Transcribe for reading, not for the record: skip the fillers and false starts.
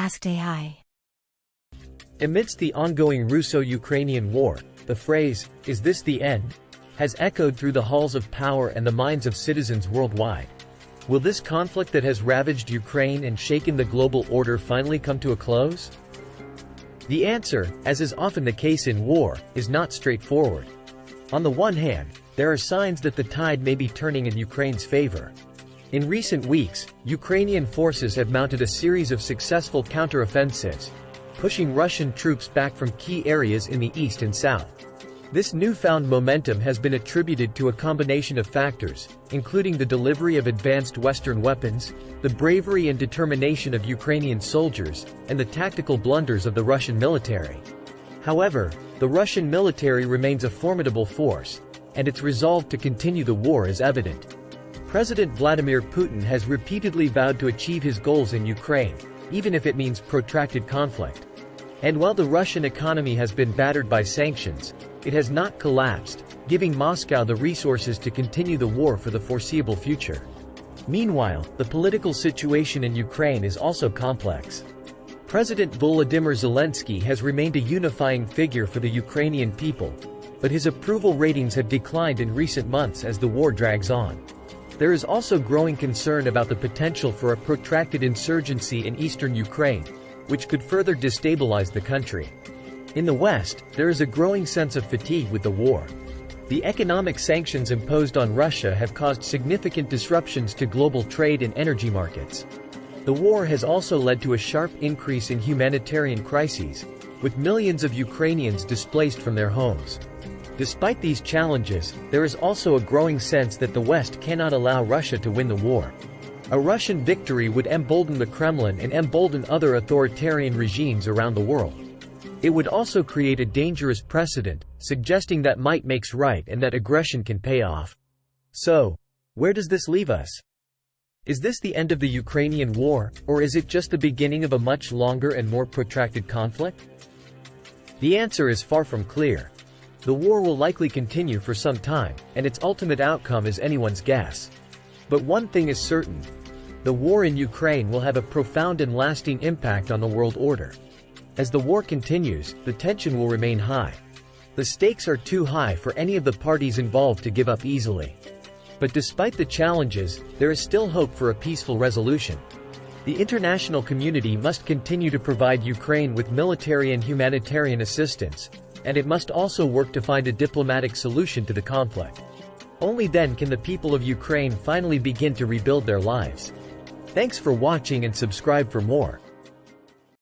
asked AI. Amidst the ongoing Russo-Ukrainian war, the phrase, "Is this the end?" has echoed through the halls of power and the minds of citizens worldwide. Will this conflict that has ravaged Ukraine and shaken the global order finally come to a close? The answer, as is often the case in war, is not straightforward. On the one hand, there are signs that the tide may be turning in Ukraine's favor. In recent weeks, Ukrainian forces have mounted a series of successful counteroffensives, pushing Russian troops back from key areas in the east and south. This newfound momentum has been attributed to a combination of factors, including the delivery of advanced Western weapons, the bravery and determination of Ukrainian soldiers, and the tactical blunders of the Russian military. However, the Russian military remains a formidable force, and its resolve to continue the war is evident. President Vladimir Putin has repeatedly vowed to achieve his goals in Ukraine, even if it means protracted conflict. And while the Russian economy has been battered by sanctions, it has not collapsed, giving Moscow the resources to continue the war for the foreseeable future. Meanwhile, the political situation in Ukraine is also complex. President Volodymyr Zelensky has remained a unifying figure for the Ukrainian people, but his approval ratings have declined in recent months as the war drags on. There is also growing concern about the potential for a protracted insurgency in eastern Ukraine, which could further destabilize the country. In the West, there is a growing sense of fatigue with the war. The economic sanctions imposed on Russia have caused significant disruptions to global trade and energy markets. The war has also led to a sharp increase in humanitarian crises, with millions of Ukrainians displaced from their homes. Despite these challenges, there is also a growing sense that the West cannot allow Russia to win the war. A Russian victory would embolden the Kremlin and embolden other authoritarian regimes around the world. It would also create a dangerous precedent, suggesting that might makes right and that aggression can pay off. So, where does this leave us? Is this the end of the Ukrainian war, or is it just the beginning of a much longer and more protracted conflict? The answer is far from clear. The war will likely continue for some time, and its ultimate outcome is anyone's guess. But one thing is certain. The war in Ukraine will have a profound and lasting impact on the world order. As the war continues, the tension will remain high. The stakes are too high for any of the parties involved to give up easily. But despite the challenges, there is still hope for a peaceful resolution. The international community must continue to provide Ukraine with military and humanitarian assistance, and it must also work to find a diplomatic solution to the conflict. Only then can the people of Ukraine finally begin to rebuild their lives. Thanks for watching and subscribe for more.